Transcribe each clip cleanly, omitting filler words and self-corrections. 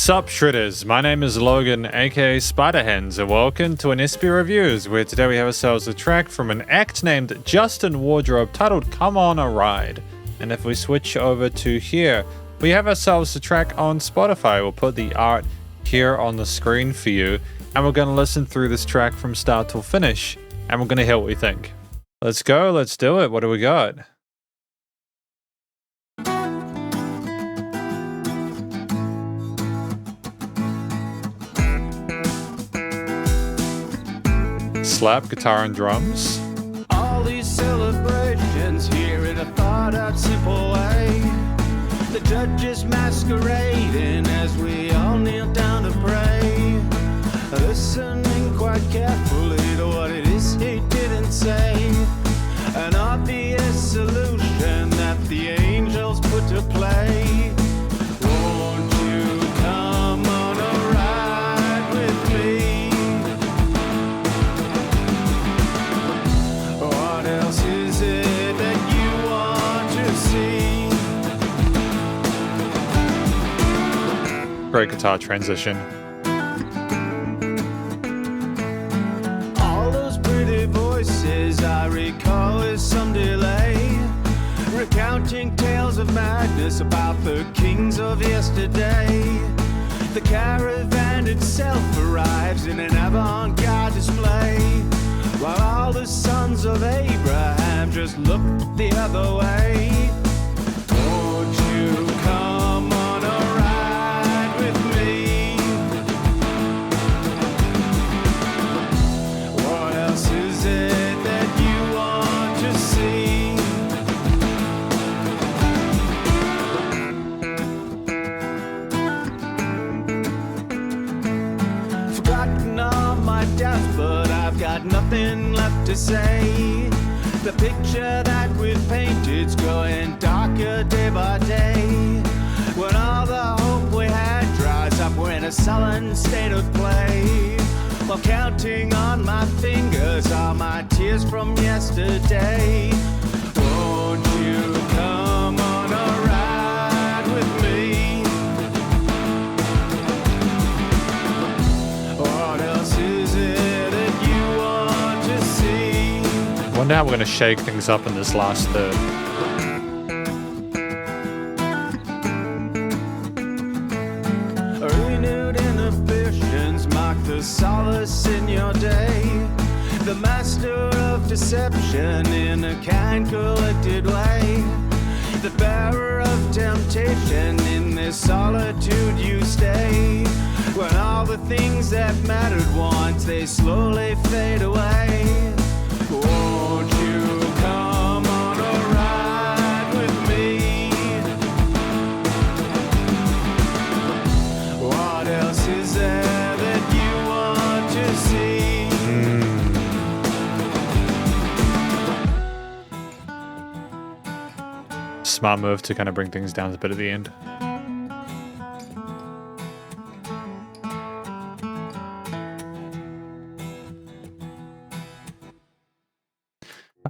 Sup Shredders, my name is Logan aka Spiderhands and welcome to an SP Reviews, where today we have ourselves a track from an act named Justin Wardrobe titled Come On a Ride. And if we switch over to here, we have ourselves a track on Spotify. We'll put the art here on the screen for you and we're going to listen through this track from start till finish and we're going to hear what we think. Let's go, let's do it. What do we got? Slap guitar and drums. All these celebrations here in a thought out simple way. The judge is masquerading as we all kneel down to pray, listening quite carefully to what it is he didn't say. An obvious solution that the angels put to play. Won't you come on a ride with me? What else is it that you want to see? Great guitar transition. All those pretty voices I recall with some delay, recounting tales of madness about the kings of yesterday. The caravan itself arrives in an avant-garde display, while all the sons of Abraham just look the other way. Won't you come on a ride with me? What else is it that you want to see? Forgotten all my doubts, but I've got nothing left to say. The picture that we've painted's growing darker day by day. When all the hope we had dries up, we're in a sullen state of play. While counting on my fingers all my tears from yesterday. Won't you come on a ride with me? What else is it that you want to see? Wonder how we're going to shake things up in this last third. Renewed inhibitions mark the solace in your day. The master of deception in a kind collected way. The bearer of temptation in this solitude you stay. When all the things that mattered once, they slowly fade away. Won't you come on a ride with me? What else is there that you want to see? Smart move to kind of bring things down a bit at the end.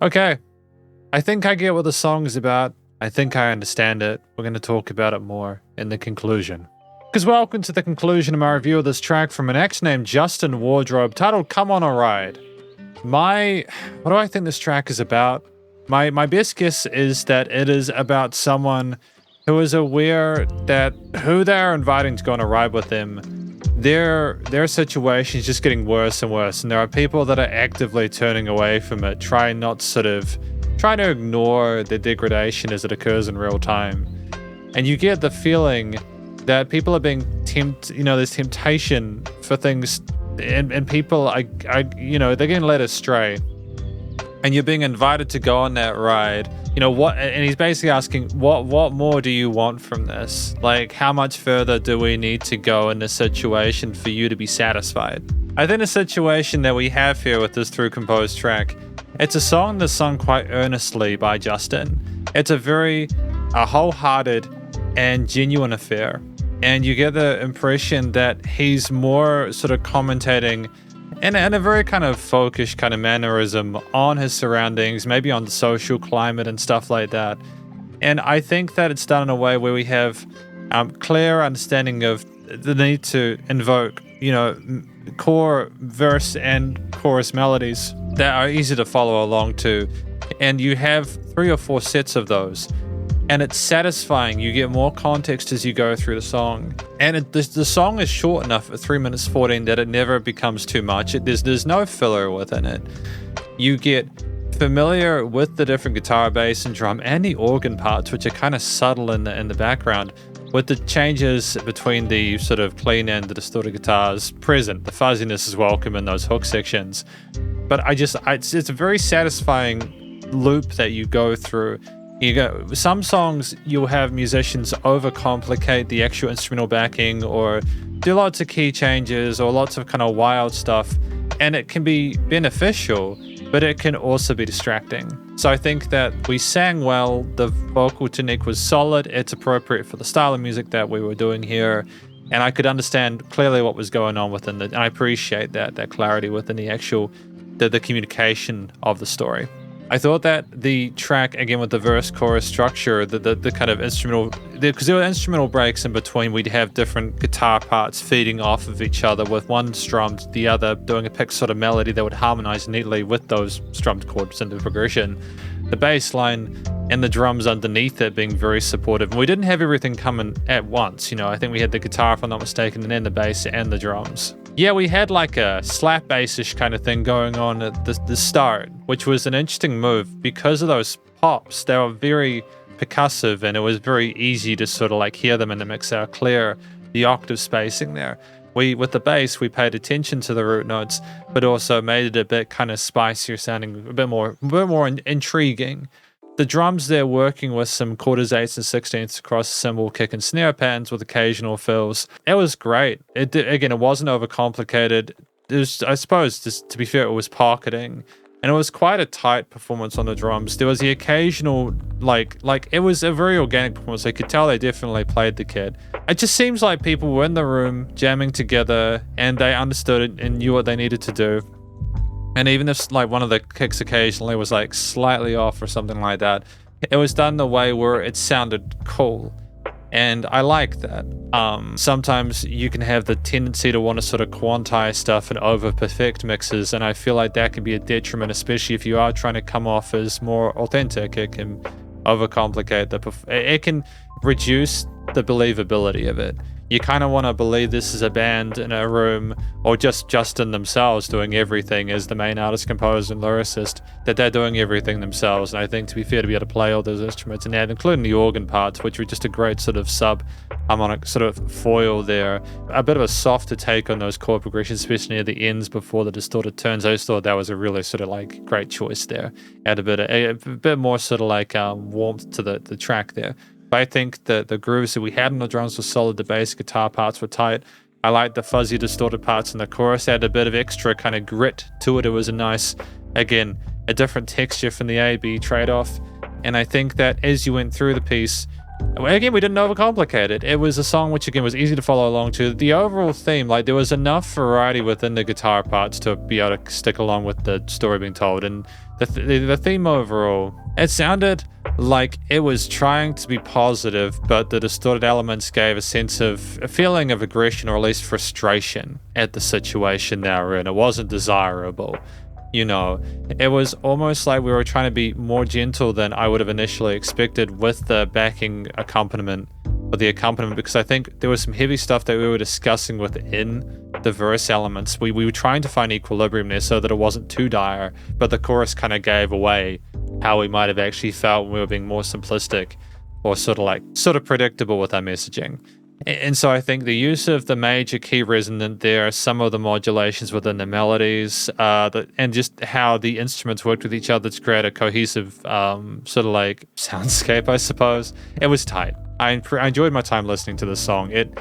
Okay, I think I get what the song is about. I think I understand it. We're going to talk about it more in the conclusion. Because welcome to the conclusion of my review of this track from an act named Justin Wardrobe titled Come On a Ride. What do I think this track is about? My best guess is that it is about someone who is aware that who they're inviting to go on a ride with them, their situation is just getting worse and worse, and there are people that are actively turning away from it, trying to ignore the degradation as it occurs in real time. And you get the feeling that people are being there's temptation for things, and people are they're getting led astray. And you're being invited to go on that ride. And he's basically asking, what more do you want from this? Like, how much further do we need to go in this situation for you to be satisfied? I think the situation that we have here with this through composed track, it's a song that's sung quite earnestly by Justin. It's a wholehearted and genuine affair. And you get the impression that he's more sort of commentating in a very kind of folkish kind of mannerism on his surroundings, maybe on the social climate and stuff like that. And I think that it's done in a way where we have clear understanding of the need to invoke, core verse and chorus melodies that are easy to follow along to. And you have 3 or 4 sets of those. And it's satisfying. You get more context as you go through the song. And the song is short enough at 3 minutes 14 that it never becomes too much. There's no filler within it. You get familiar with the different guitar, bass, and drum, and the organ parts, which are kind of subtle in the background, with the changes between the sort of clean and the distorted guitars present. The fuzziness is welcome in those hook sections. But it's a very satisfying loop that you go through. Some songs you'll have musicians overcomplicate the actual instrumental backing or do lots of key changes or lots of kind of wild stuff, and it can be beneficial, but it can also be distracting. So I think that we sang well, the vocal technique was solid, it's appropriate for the style of music that we were doing here, and I could understand clearly what was going on within and I appreciate that clarity within the actual, the communication of the story. I thought that the track, again with the verse-chorus structure, the kind of instrumental, because there were instrumental breaks in between, we'd have different guitar parts feeding off of each other, with one strummed, the other doing a picked sort of melody that would harmonize neatly with those strummed chords into progression. The bass line and the drums underneath it being very supportive. And we didn't have everything coming at once, I think we had the guitar, if I'm not mistaken, and then the bass and the drums. Yeah, we had like a slap bass-ish kind of thing going on at the start, which was an interesting move because of those pops. They were very percussive and it was very easy to sort of like hear them in the mix. They were clear, the octave spacing there. With the bass, we paid attention to the root notes, but also made it a bit kind of spicier sounding, a bit more intriguing. The drums there working with some quarters, eighths, and sixteenths across cymbal, kick, and snare patterns with occasional fills. It was great. It wasn't overcomplicated. It was, I suppose, just to be fair, it was pocketing. And it was quite a tight performance on the drums. There was the occasional, like it was a very organic performance. I could tell they definitely played the kit. It just seems like people were in the room jamming together and they understood it and knew what they needed to do. And even if like one of the kicks occasionally was like slightly off or something like that, it was done in a way where it sounded cool. And I like that. Sometimes you can have the tendency to want to sort of quantize stuff and over-perfect mixes, and I feel like that can be a detriment, especially if you are trying to come off as more authentic. It can overcomplicate it can reduce the believability of it. You kind of want to believe this is a band in a room, or just Justin themselves doing everything as the main artist, composer, and lyricist, that they're doing everything themselves. And I think, to be fair, to be able to play all those instruments and that, including the organ parts, which were just a great sort of sub-harmonic sort of foil there, a bit of a softer take on those chord progressions, especially near the ends before the distorted turns. I just thought that was a really sort of like great choice there. Add a bit more sort of like warmth to the track there. I think that the grooves that we had on the drums were solid. The bass guitar parts were tight. I liked the fuzzy distorted parts in the chorus. It had a bit of extra kind of grit to it. It was a nice, again, a different texture from the A-B trade-off. And I think that as you went through the piece, again, we didn't overcomplicate it. It was a song which, again, was easy to follow along to. The overall theme, like there was enough variety within the guitar parts to be able to stick along with the story being told. And the theme overall, it sounded like it was trying to be positive, but the distorted elements gave a feeling of aggression, or at least frustration at the situation they were in. It wasn't desirable. It was almost like we were trying to be more gentle than I would have initially expected with the backing accompaniment, because I think there was some heavy stuff that we were discussing within the verse elements. We were trying to find equilibrium there so that it wasn't too dire, but the chorus kind of gave away how we might have actually felt when we were being more simplistic or sort of predictable with our messaging. And so I think the use of the major key resonant there, some of the modulations within the melodies, and just how the instruments worked with each other to create a cohesive sort of like soundscape, I suppose. It was tight. I enjoyed my time listening to this song. It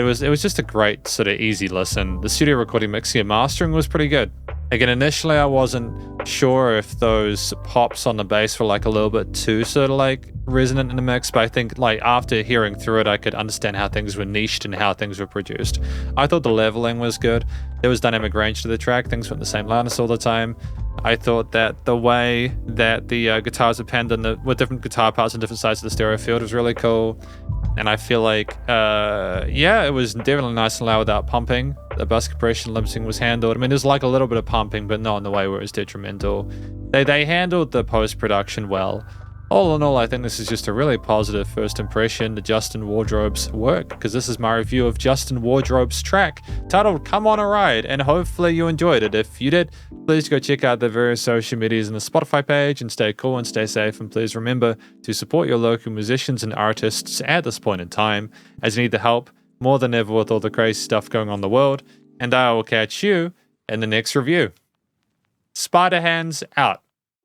was just a great sort of easy listen. The studio recording, mixing, and mastering was pretty good. Again, initially I wasn't sure if those pops on the bass were like a little bit too sort of like resonant in the mix, but I think like after hearing through it, I could understand how things were niched and how things were produced. I thought the leveling was good. There was dynamic range to the track. Things went the same loudness all the time. I thought that the way that the guitars were penned with different guitar parts and different sides of the stereo field was really cool. And I feel like, yeah, it was definitely nice and loud without pumping. The bus compression lip sync was handled. I mean, there's like a little bit of pumping, but not in the way where it was detrimental. They handled the post-production well. All in all, I think this is just a really positive first impression to Justin Wardrobe's work, because this is my review of Justin Wardrobe's track titled Come On A Ride, and hopefully you enjoyed it. If you did, please go check out the various social medias and the Spotify page, and stay cool and stay safe, and please remember to support your local musicians and artists at this point in time, as you need the help more than ever with all the crazy stuff going on in the world, and I will catch you in the next review. Spiderhands out.